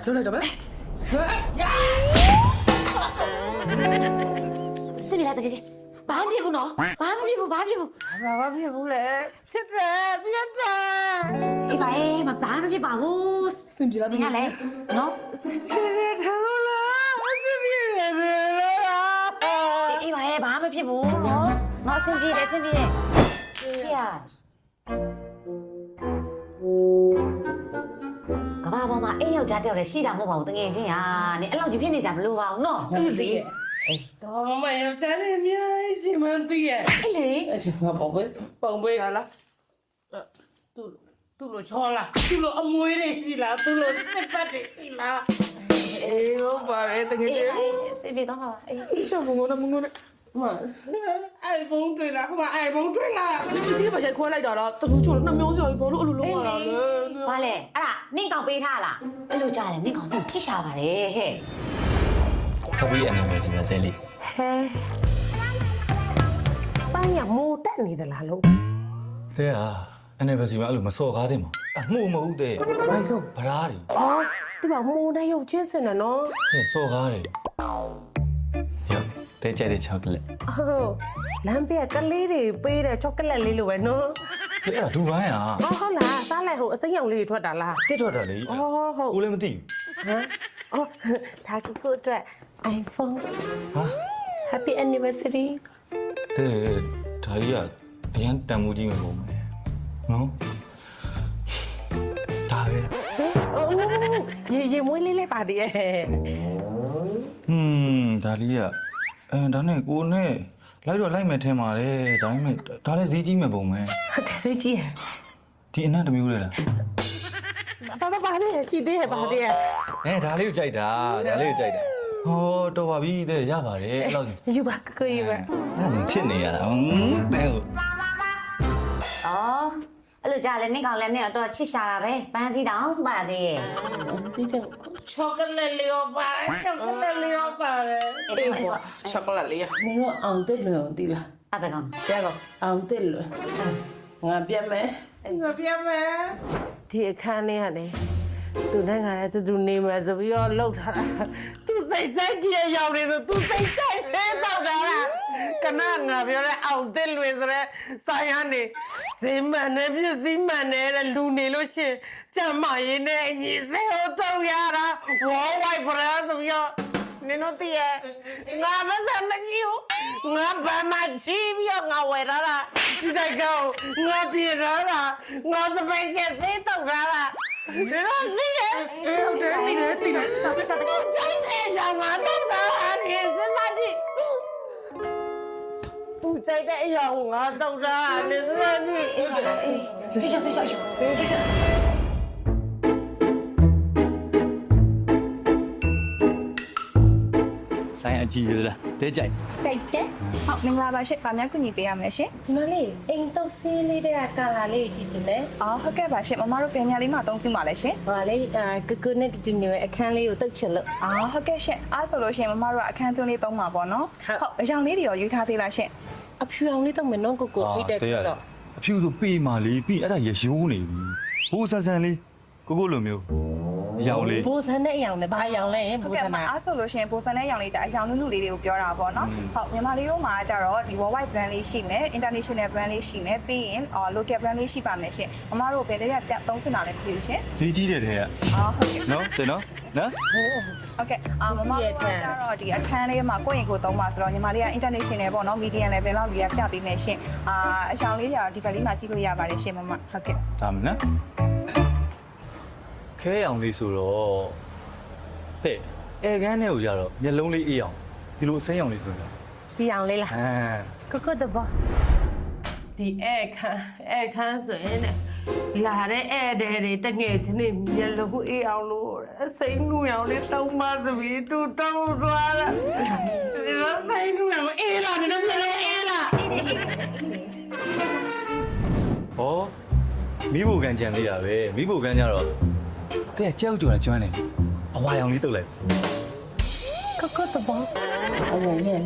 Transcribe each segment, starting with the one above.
လွတ်လိုက်တော့မလားစစ်ပြီလားတကယ်ချင်းဘာမှမဖြစ်ဘူးနော်ဘာမှမဖြစ်ဘူးဘာမှမဖြစ်ဘူး ဘာဖြစ်ဘူးလဲဖြစ်တယ်ဖြစ်တယ် အေးပါအေးမဘာမှမဖြစ်ပါဘူး စင်ပြေလားတကယ် ငါလည်းနော် ဖြစ်တယ်ထားလို့လားစင်ပြေတယ်လား အေးပါအေးဘာမှမဖြစ်ဘူးနော်ဆင်ပြေတယ်ဆင်ပြေတယ်ဖေရကဘာပေါ်မှာအေးယောက်ျားတယောက်လည်းရှိတာမဟုတ်ပါဘူးတကယ်ချင်းဟာနင်အဲ့လောက်ကြီးဖြစ်နေကြမလို့ပါဘူးနော် အေးလေတော့မယောက်ျားလေးအများကြီးရှိမှန်းသိရဲ့ အေးလေ အဲ့ဒီငါပုံပေးတာလားသူ့လိုချောလားသူ့လိုအမွေးတွေရှိလားသူ့လိုစစ်ပတ်တွေရှိလားအေးဟုတ်ပါတယ်တကယ်ကြီး အေးဆင်ပြေတော့ပါအေး ရှောင်းမငုံနဲ့မအဲ့ဘုံတွေ့လားဟိုမှာအဲ့ဘုံတွေ့လားပစ္စည်းပါရိုက်ခွဲလိုက်တာတော့တခုချို့နှမျိုးစရာဘာလို့အဲ့လိုလုပ်ရတာလဲ ဘာလဲအဲ့ဒါနင့်ကောင်ပေးထားလားအဲ့လိုကြားတယ်နင့်ကောင်တော့ချစ်ရှာပါတယ်ဟဲ့ Happy anniversary တဲ့လေ ဟဲပိုင်းရမိုးတက်နေသလားလို့ တဲ့ဟာ anniversary မှာအဲ့လိုမစော်ကားသင့်ပါအမှုမဟုတ်တဲ့ ဘာလို့ ဗရားတွေ အော်ဒီမှာမိုးနဲ့ရုပ်ချင်းစင်တယ်နော် တဲ့စော်ကားတွေရောတဲ့ကြတဲ့ချောကလက် ဟုတ်လမ်းပြကလေးတွေပေးတဲ့ချောကလက်လေးလိုပဲနော် တဲ့အဲ့ဒါဒူပိုင်းဟာ ဟုတ်လားစားလိုက်ဟိုအစိမ်းရောင်လေးတွေထွက်တာလား တစ်ထွက်တာလေ အော်ဟုတ် ကိုလည်းမသိ ဟမ်အော်ဒါကကိုအတွက် iPhone ဟာ Happy anniversary တဲ့ဒါကြီးကအရန်တန်မိုးကြီးမှာပုံမယ်နော်ဒါပဲ ရေမွေးလေးလေးပါတည်းရဲ့ ဒါလေးကဒါနဲ့ကိုနဲ့လိုက်တော့လိုက်မယ်ထင်ပါတယ်ဒါပေမဲ့ဒါလည်းဈေးကြီးမှာပုံမယ် ဟုတ်တယ်သိကြီးရဲ့ ဒီအနက်တစ်မျိုးလေလား ပါတည်းရှိသေးရဲ့ပါတည်းရဲ့ ဒါလေးကိုကြိုက်တာဒါလေးကိုကြိုက်တာဟောတော်ပါပြီတဲ့ရပါတယ်အဲ့လောက်ကြီး ယူပါကိုယူပါ အဲ့ဒါချစ်နေရတာတဲ့ဟုတ် အော်အဲ့လိုကြားလဲနင့်ကောင်လည်းနင့်တော့ချစ်ရှာတာပဲပန်းစည်းတောင်ပါသေးရဲ့ ဒီတော့ချောကလက်လေးရောပါတယ်ချောကလက်လေးရောပါတယ်အေးပေါ့ချောကလက်လေးရမင်းတို့အောင်တက်လို့ဒီလား အဘကောင် ကျတော့အောင်တက်လို့ငါပြတ်မယ်ဒီအခန်းလေးကနေသူနဲ့ငါနဲ့တူနေမယ်ဆိုပြီးတော့လှုပ်ထားတာသူစိတ်ကြိုက်ကြည့်ရောက်နေဆိုသူစိတ်ကြိုက်ဆဲတော့တာလားကနငါပြောတဲ့အောင်တက်လွေဆိုတဲ့ဆိုင်ရနေဈေးမှန်နဲ့ပစ္စည်းမှန်နဲ့လူနေလို့ရှိရင်ကြမ်းမရင်းနဲ့အညီစေတော့ရတာဝေါ်ဝိုက်ဘရာဆိုပြီးတော့နင်တို့တည်းငါမစမရှိဘူးငါဘာမှချီးပြီးတော့ငါဝယ်ထားတာဒီတိုင်းကောငါပြေထားတာငါစပယ်ရှယ်စေးတော့ထားတာနင်တို့တည်းဟုတ်တယ်သိတယ်ဆောက်ဆောက်တဲ့ ကြိုက်တယ်ရောင်မတော့စားနေစစကြည့်သူကြိုက်တဲ့အရာကိုငါတော့စားနေစစကြည့် ချစ်ရှာချစ်ရှာ ဆိုင်အကြီးရလားတဲ့ကြိုက် ကြိုက်တယ် ဟုတ်မင်္ဂလာပါရှင်။ဗာများကူညီပေးရမယ်ရှင် ဒီမလေးအိမ်တော့ဆေးလေးတဲ့ကာလာလေးကြည့်ချင်တယ် ။အော်ဟုတ်ကဲ့ပါရှင်။မမတို့ပြန်ညာလေးမှာအသုံးပြုပါလဲရှင် ဟာလေကကနဲ့တူနေအခန်းလေးကိုတုတ်ချင်လို့ ။အော်ဟုတ်ကဲ့ရှင်။အားဆိုလို့ရှင်မမတို့ကအခန်းသွင်းလေးသုံးပါပေါ့နော် ဟုတ် ။ဟုတ်အရောင်လေးတွေရောယူထားသေးလားရှင် အဖြူအောင်လေးတော့မယ်နော်ကိုပြီးတဲ့တော့ အဖြူဆိုပေးမာလေးပြီးအဲ့ဒါရရိုးနေပြီဟိုဆန်ဆန်လေးကိုလိုမျိုးရောင်လေး ဘိုးဆန်းတဲ့အရောင်နဲ့ဘာအရောင်လဲ ။ ဘိုး ဟုတ်ကဲ့ ဆန်း ပါ က အားဆိုလို့ရှင်ပိုစံတဲ့အရောင်လေးတဲ့အရောင်လူလူလေးတွေကိုပြောတာပေါ့နော်။ဟုတ်မြန်မာလေးတို့မှာကျတော့ဒီ worldwide brand လေးရှိမယ် international brand လေးရှိမယ်ပြီးရင်local brand လေးရှိပါမယ်ရှင်။မမတို့ဘယ်တည်းကသုံးချင်တာလဲဖြစ်ရှင် ဈေးကြီးတဲ့ထဲက ။အော်ဟုတ်ကဲ့ နော်တဲ့နော်နော် ဟုတ်ကဲ့မမတို့ကကျတော့ဒီအခန်းလေးမှာကိုယ့်ရင်ကိုယ်သုံးပါဆိုတော့ညီမလေးက international ပေါ့နော် medium level လောက်ကြီးပြပေးမယ်ရှင်အရှောင်းလေးတွေကတော့ဒီဘက်လေးမှာကြည့်လို့ရပါတယ်ရှင်မမဟုတ်ကဲ့ ဒါမနော်ခဲအောင်လေးဆိုတော့တဲ့အဲကန်းထဲကိုကြတော့မျက်လုံးလေးအေးအောင်ဒီလိုအစိမ်းအောင်လေးဆိုတော့ ဒီအောင်လေးလား ကကတဘောဒီအခန်းဆိုရင်လာတဲ့ဧည့်သည်တွေတငယ်ချင်းတွေမျက်လုံးအေးအောင်လို့အစိမ်းနူအောင်လေးတောင်းပါစပြီးသူတောင်းသွားတာဒီလိုစိမ်းနူအောင်အေးလာတယ်မျက်လုံးအေးလာ ဟောမိဖို့ကန်ကြံလေးတာပဲမိဖို့ကန်ကြတော့တဲ့ကြောက်ကြွကျွမ်းတယ်အဝါရောင်လေးတုတ်လိုက်က ကတဘောအဲ့ဒါရင်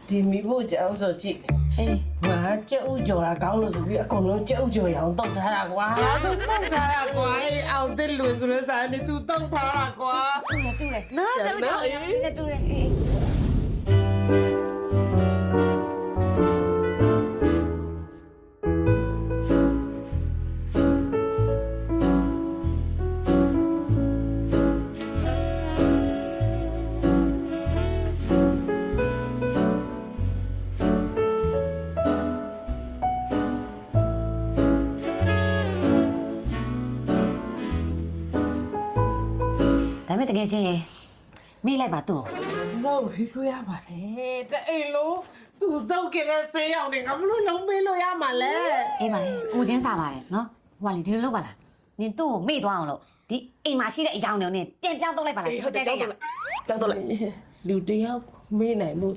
ဒီမိဖို့ကြောင်ဆိုကြည့် အေး ငါကြက်ဥကြော်တာကောင်းလို့ဆိုပြီးအကုန်လုံးကြက်ဥကြော်ရအောင်တောက်ထားတာကွာသူတောက်ထားတာကွာအဲ့အောင်တဲ့လွင်ဆိုတဲ့ဆိုင်နဲ့သူတောက်ထားတာကွာ တူတယ်နော်တူတယ်တူတယ်အေး ဒါမဲ့တကယ်ချင်းမေးလိုက်ပါသူ့ တော့ဖေးလို့ရပါလေတဲ့အိမ်လို့သူတောက်ခဲ့တဲ့ဆေးရောက်နေငါမလို့လုံးမေးလို့ရမှာလဲ အေးပါလေကိုချင်းစားပါတယ်နော်ဟိုကလေဒီလိုလုပ်ပါလားနင်သူ့ကိုမေ့သွားအောင်လို့ဒီအိမ်မှာရှိတဲ့အယောင်တွေနဲ့ပြန်ပြောင်းတော့လိုက်ပါလားဟုတ်တယ်ဟုတ်တယ် တောက်တော့လိုက်လူတယောက်မေးနိုင်မှု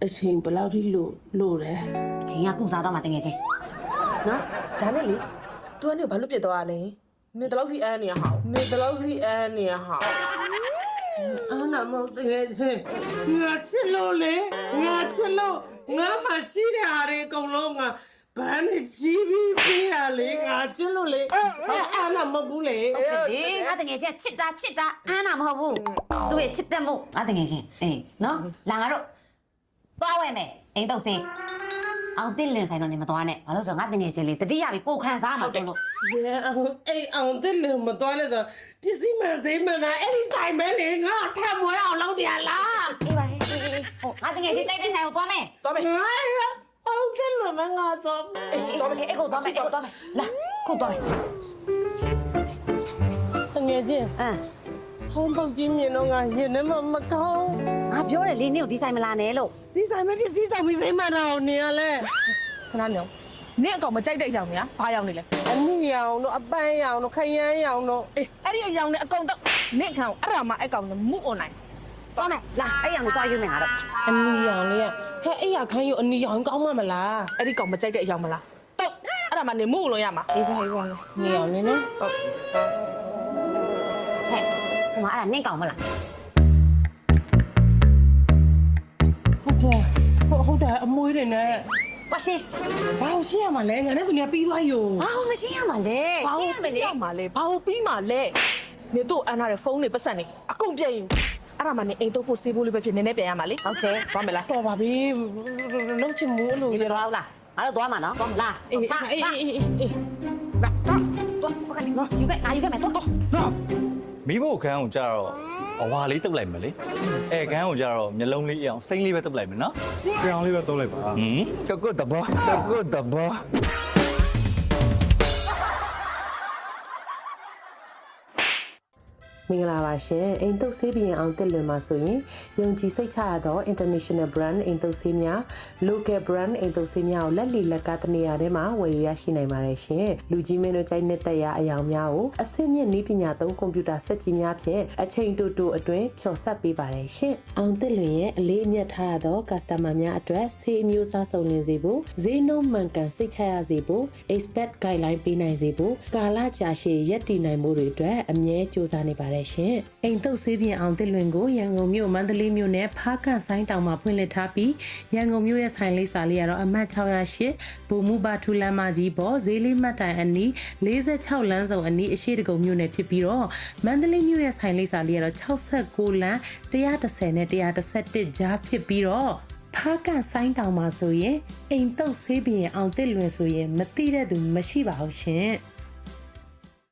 အချိန်ဘယ်လောက်ထိလို့တယ် အချင်းကကုစားတော့မှတကယ်ချင်းနော် ဒါနဲ့လေ तू ကနေဘာလို့ပြစ်သွားရလဲနင်တလောက်စီအန်းနေရဟာနင်တလောက်စီအန်းနေရဟာ အာနာမတကယ်ချင်းငါချစ်လို့လေငါချစ်လို့ငါမရှိတဲ့ဟာတွေအကုန်လုံးငါဘာနဲ့ချီးပြီးပြရလေငါချစ်လို့လေအာနာမဘူးလေ ဒီငါတကယ်ချင်းချစ်တာအားနာမဟုတ်ဘူးသူ့ရဲ့ချစ်တဲ့မှုငါတကယ်ချင်းအေးနော်လာငါတို့သွားဝဲမယ်အိမ်တော့စင်းအောင်တင်လင်းဆိုင်တော့နေမသွားနဲ့ဘာလို့ဆိုတော့ငါတကယ်ချင်းလေတတိယပြီးပို့ခန်းစားမှာဆိုလို့ ရဲအောင်တဲ့လေမတော်လဲဆိုပစ္စည်းမှန်စိမှန်တာအဲ့ဒီဆိုင်ပဲလေငါထပ်မွေးအောင်လုပ်တယ်လား အေးပါဟေးဟိုငါတကယ်ချင်းတိုက်တဲ့ဆိုင်ကိုသွားမယ် သွားမယ် ငါအောင်တဲ့လေမငါတော့ အေးသွားမယ်အေးကိုသွားမယ်လာခုသွားမယ် ငယ်ချင်း အမ် ဟောင်းပေါက်ကြီးမြင်တော့ငါရင်ထဲမှာမကောင်း ငါပြောတယ်လေနင့်ကိုဒီဆိုင်မလာနဲ့လို့ ဒီဆိုင်ပဲပစ္စည်းဆောင်ပြီးစိမှန်တာကိုနေရလဲ ခဏနေအောင်နင်အကောင်မကြိုက်တဲ့အကြောင်များဘာရောက်နေလဲ အနည်းရောင်တို့အပန်းရောင်တို့ခရမ်းရောင်တို့ အေးအဲ့ဒီအကြောင်နဲ့အကောင်တော့နင်ခံအဲ့ဒါမှအဲ့ကောင်နဲ့မူအွန်လိုင်း သွားမယ်လာအဲ့ရံကိုသွားယူမယ်ငါတော့ အနည်းရောင်လေးဟဲ့အဲ့ရခန်းယူအနည်းရောင်ကောင်းမှမလား အဲ့ဒီကောင်မကြိုက်တဲ့အကြောင်မလားတော့အဲ့ဒါမှနင်မူအွန်လိုင်းရမှာ အေးပါနေရောင်လေးနော် တော့ ဟဲ့ဟိုမှာအဲ့ဒါနင့်ကောင်မလား ဟုတ်တယ်အမွေးတွေနဲ့ ဝါရှင် ဘာလို့ရှင်းရမှာလဲငါနဲ့သူနေပြီးသွားယူ ဘာလို့မရှင်းရမှာလဲရှင်းရမယ်လေ ရမှာလေဘာလို့ပြီးမှာလဲနင်တို့အန်းထားတဲ့ဖုန်းတွေပတ်စံနေအကုန်ပြည့်ရင်အဲ့ဒါမှနင်အိမ်တော့ဖို့စေးဖို့လေးပဲဖြစ်နည်းနည်းပြန်ရမှာလေ ဟုတ်တယ် သွားမယ်လား တော်ပါပြီလုံးချင်မှုလို့ ဒီတော့လာငါတို့သွားမှာနော်လာ အေး လာ အေး လာ အေးအေး လာတော့ သွားဟုတ်ကဲ့နော်ယူခဲ့ငါယူခဲ့မယ်သွား မိဖို့ခန်းကိုကြတော့အဝါလေးတုပ်လိုက်မယ်လေအဲခန်းကိုကြတော့မျက်လုံးလေးအောင်စိမ့်လေးပဲတုပ်လိုက်မယ်နော် ကြောင်လေးပဲသုံးလိုက်ပါ ဟင်တကုတ်တဘော မင်္ဂလာပါရှင်အိမ်တုပ်ဆေးပြင်အောင်တက်လွင်မှာဆိုရင်ယုံကြည်စိတ်ချရသော international brand အိမ်တုပ်ဆေးများ local brand အိမ်တုပ်ဆေးများကိုလက်လီလက်ကတနေရာထဲမှာဝယ်ယူရရှိနိုင်ပါတယ်ရှင်လူကြီးမင်းတို့ကြိုက်နေတဲ့ရာအယောင်များကိုအဆင့်မြင့်နည်းပညာသုံးကွန်ပျူတာစက်ကြီးများဖြင့်အချိန်တိုတိုအတွင်းဖြော်ဆက်ပေးပါတယ်ရှင်အောင်တက်လွင်ရဲ့အလေးအမြတ်ထားရသော customer များအတွက်ဆေးအမျိုးအစားစုံလင်စေဖို့ဈေးနှုန်းမှန်ကန်စိတ်ချရစေဖို့ expert guideline ပေးနိုင်စေဖို့ကာလကြာရှည်ရပ်တည်နိုင်မှုတွေအတွက်အမြဲစူးစမ်းနေပါတယ်ရှင်အိမ်တုပ်ဆေးပြင်အောင်တစ်လွင်ကိုရန်ကုန်မြို့မန္တလေးမြို့နဲ့ဖားကန့်ဆိုင်းတောင်မှာဖွင့်လှစ်ထားပြီးရန်ကုန်မြို့ရဲ့ဆိုင်လိပ်စာလေးကတော့အမှတ်608ဘူမူဘာထူလမ်းမကြီးပေါ်ဈေးလေးမှတ်တိုင်အနီး46လမ်းစုံအနီးအရှိတကုံမြို့နယ်ဖြစ်ပြီးတော့မန္တလေးမြို့ရဲ့ဆိုင်လိပ်စာလေးကတော့69လမ်း130နဲ့131ကြားဖြစ်ပြီးတော့ဖားကန့်ဆိုင်းတောင်မှာဆိုရင်အိမ်တုပ်ဆေးပြင်အောင်တစ်လွင်ဆိုရင်မသိတဲ့သူမရှိပါဘူးရှင်